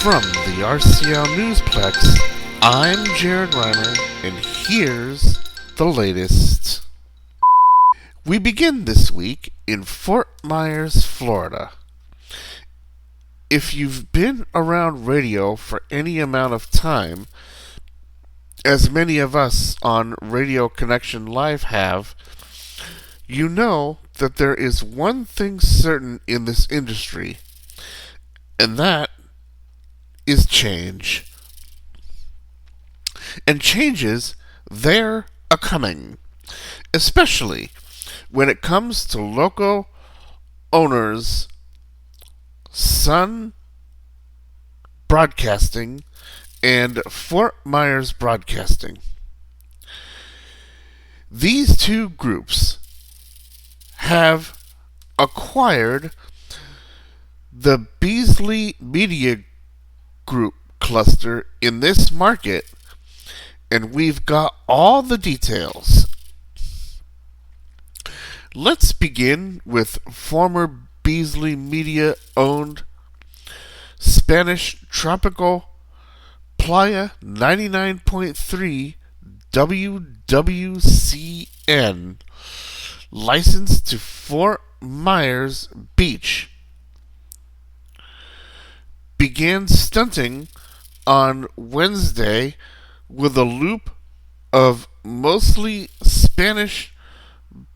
From the RCL Newsplex, I'm Jared Reimer, and here's the latest. We begin this week in Fort Myers, Florida. If you've been around radio for any amount of time, as many of us on Radio Connection Live have, you know that there is one thing certain in this industry, and that is change. And changes, they're a-coming, especially when it comes to local owners, Sun Broadcasting and Fort Myers Broadcasting. These two groups have acquired the Beasley Media Group cluster in this market, and we've got all the details. Let's begin with former Beasley Media owned Spanish Tropical Playa 99.3 WWCN, licensed to Fort Myers Beach, began stunting on Wednesday with a loop of mostly Spanish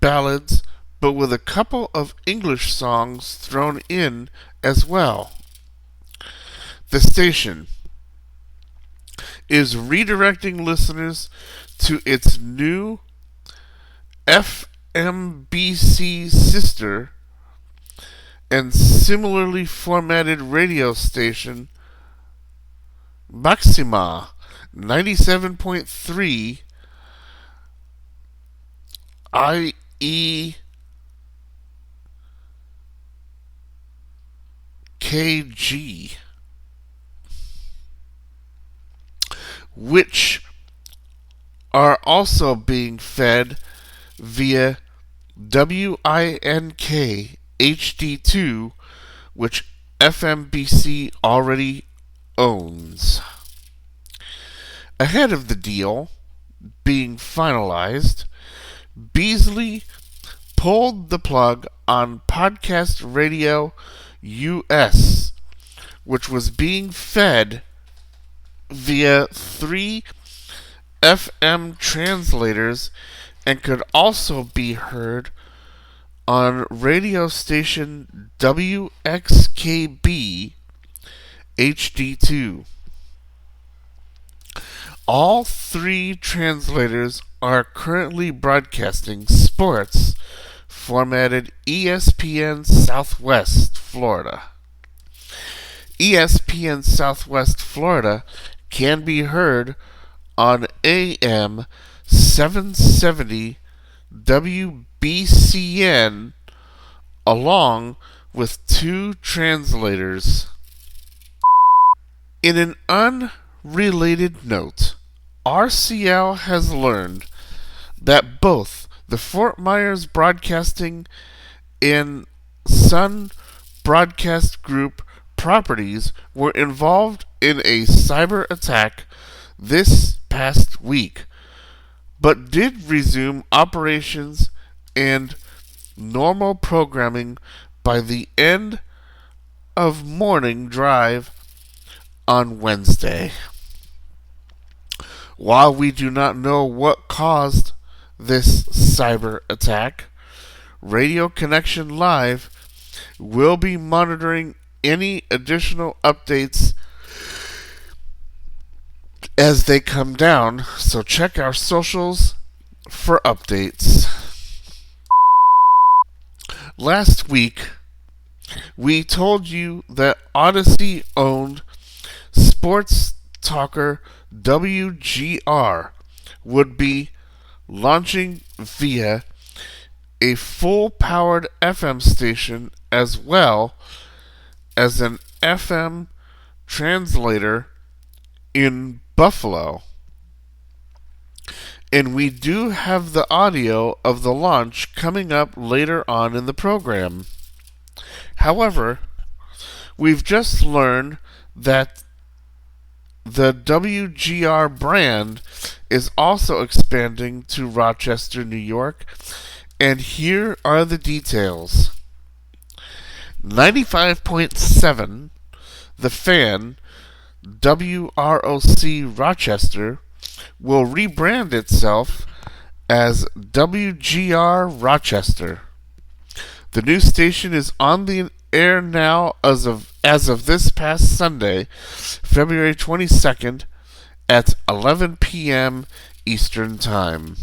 ballads, but with a couple of English songs thrown in as well. The station is redirecting listeners to its new FMBC sister and similarly formatted radio station Maxima 97.3 IEKG, which are also being fed via WINK HD2, which FMBC already owns. Ahead of the deal being finalized, Beasley pulled the plug on Podcast Radio US, which was being fed via 3 FM translators and could also be heard on radio station WXKB HD2. All 3 translators are currently broadcasting sports formatted ESPN Southwest Florida. ESPN Southwest Florida can be heard on AM 770 WBCN along with 2 translators. In an unrelated note, RCL has learned that both the Fort Myers Broadcasting and Sun Broadcast Group properties were involved in a cyber attack this past week, but did resume operations and normal programming by the end of morning drive on Wednesday. While we do not know what caused this cyber attack, Radio Connection Live will be monitoring any additional updates as they come down, so check our socials for updates. Last week, we told you that Odyssey owned sports talker WGR would be launching via a full-powered FM station as well as an FM translator in Buffalo. And we do have the audio of the launch coming up later on in the program. However, we've just learned that The WGR brand is also expanding to Rochester, New York, and here are the details. 95.7, The Fan, WROC Rochester, will rebrand itself as WGR Rochester. The new station is on the air now as of this past Sunday, February 22nd at 11 p.m. Eastern Time.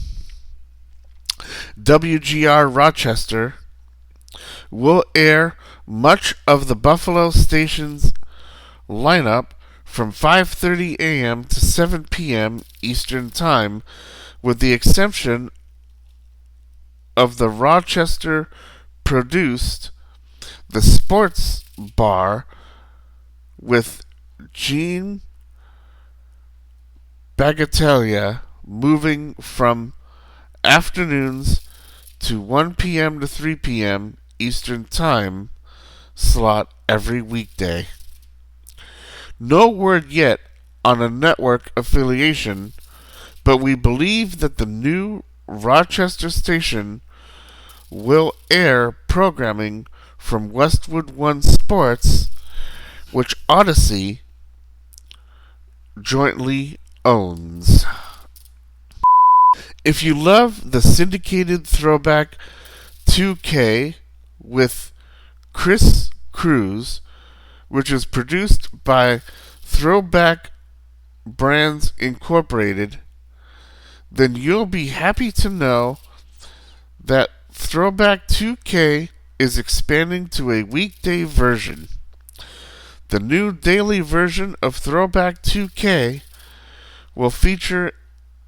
WGR Rochester will air much of the Buffalo station's lineup from 5:30 a.m. to 7 p.m. Eastern Time, with the exception of the Rochester produced The Sports Bar with Gene Bagatella, moving from afternoons to 1 p.m. to 3 p.m. Eastern Time slot every weekday. No word yet on a network affiliation, but we believe that the new Rochester station will air programming from Westwood One Sports, which Odyssey jointly owns. If you love the syndicated throwback 2K with Chris Cruz, which is produced by Throwback Brands Incorporated, then you'll be happy to know that Throwback 2K is expanding to a weekday version. The new daily version of Throwback 2K will feature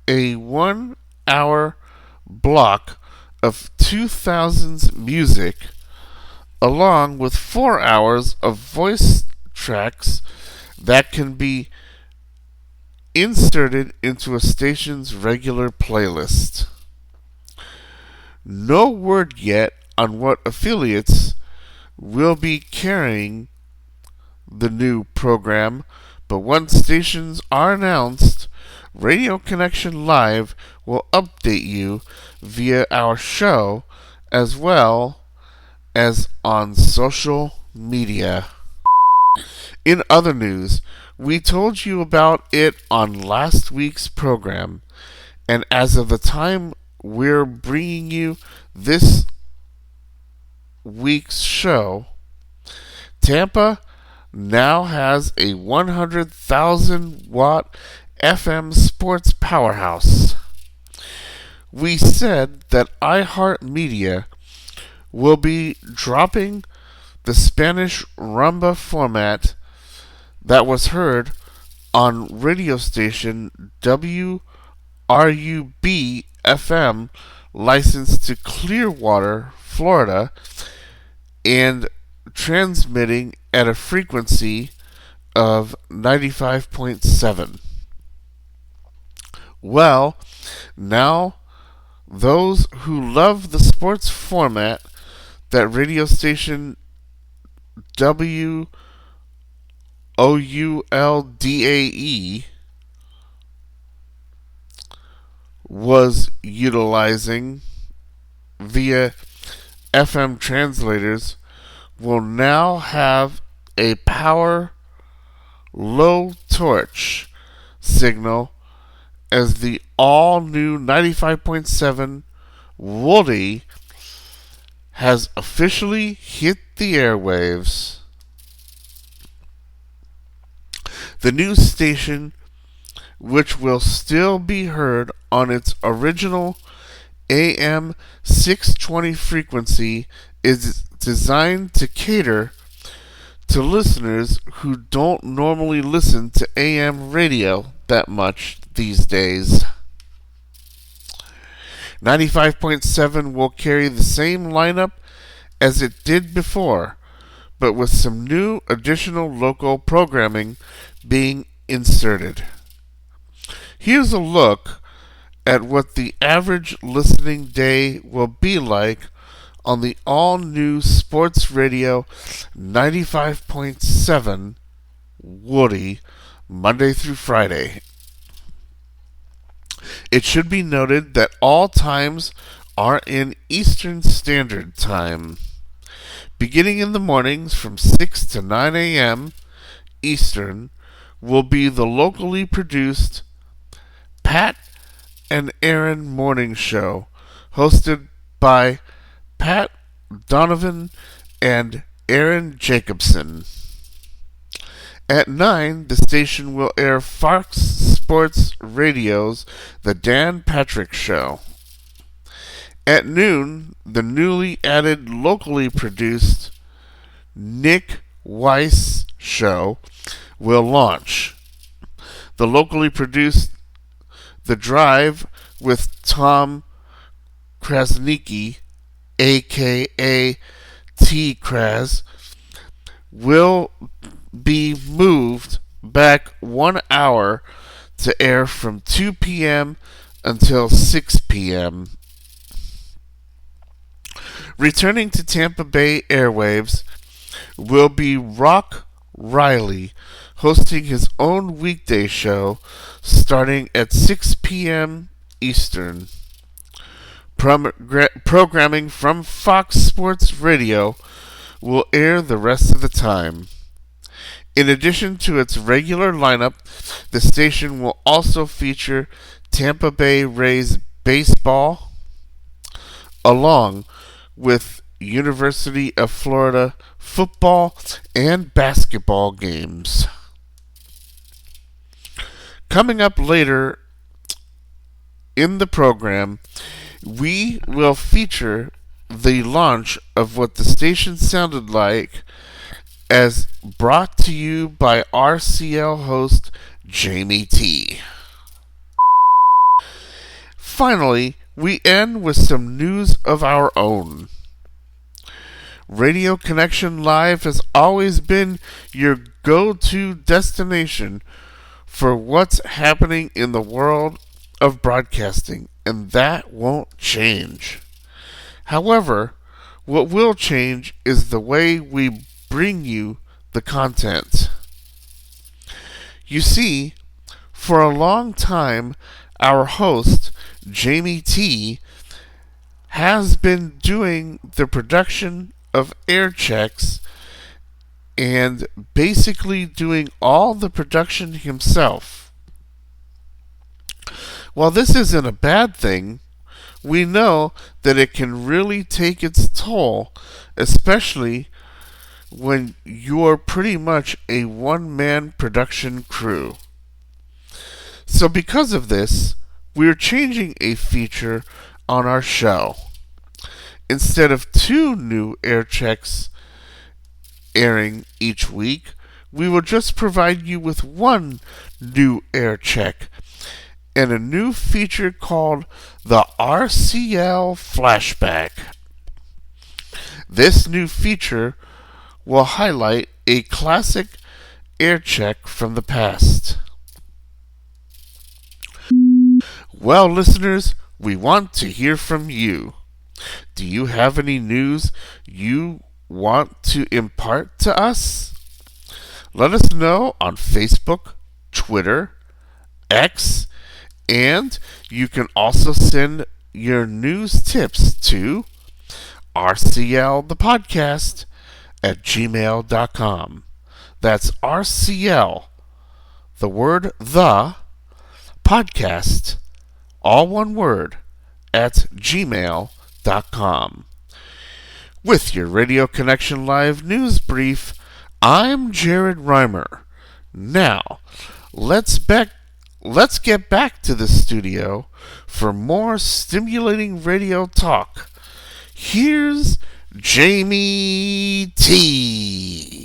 a 1-hour block of 2000s music, along with 4 hours of voice tracks that can be inserted into a station's regular playlist. No word yet on what affiliates will be carrying the new program, but once stations are announced, Radio Connection Live will update you via our show as well as on social media. In other news, we told you about it on last week's program, and as of the time we're bringing you this week's show, Tampa now has a 100,000 watt FM sports powerhouse. We said that iHeartMedia will be dropping the Spanish rumba format that was heard on radio station WRUB FM, licensed to Clearwater, Florida, and transmitting at a frequency of 95.7. Well, now those who love the sports format that radio station WOULDAE was utilizing via FM translators will now have a power low torch signal, as the all-new 95.7 Woody has officially hit the airwaves. The new station, which will still be heard on its original AM 620 frequency, is designed to cater to listeners who don't normally listen to AM radio that much these days. 95.7 will carry the same lineup as it did before, but with some new additional local programming being inserted. Here's a look at what the average listening day will be like on the all-new Sports Radio 95.7 Woody Monday through Friday. It should be noted that all times are in Eastern Standard Time. Beginning in the mornings from 6 to 9 a.m. Eastern will be the locally produced Pat and Aaron Morning Show, hosted by Pat Donovan and Aaron Jacobson. At 9, the station will air Fox Sports Radio's The Dan Patrick Show. At noon, the newly added locally produced Nick Weiss Show will launch. The locally produced The Drive with Tom Krasniqi, a.k.a. T. Kraz, will be moved back 1 hour to air from 2 p.m. until 6 p.m. Returning to Tampa Bay airwaves will be Rock Riley, hosting his own weekday show starting at 6 p.m. Eastern. Programming from Fox Sports Radio will air the rest of the time. In addition to its regular lineup, the station will also feature Tampa Bay Rays baseball, along with University of Florida football and basketball games. Coming up later in the program, we will feature the launch of what the station sounded like as brought to you by RCL host Jamie T. Finally, we end with some news of our own. Radio Connection Live has always been your go-to destination for what's happening in the world of broadcasting, and that won't change. However, what will change is the way we bring you the content. You see, for a long time, our host, Jamie T, has been doing the production of air checks and basically doing all the production himself. While this isn't a bad thing, we know that it can really take its toll, especially when you're pretty much a one-man production crew. So because of this, we're changing a feature on our show. Instead of 2 new air checks airing each week, we will just provide you with 1 new air check and a new feature called the RCL Flashback. This new feature will highlight a classic air check from the past. Well, listeners, we want to hear from you. Do you have any news you want to impart to us? Let us know on Facebook, Twitter, X, and you can also send your news tips to rclthepodcast@gmail.com. That's RCL, the word the, podcast, all one word, at gmail.com. With your Radio Connection Live news brief, I'm Jared Reimer. Now, let's get back to the studio for more stimulating radio talk. Here's Jamie T.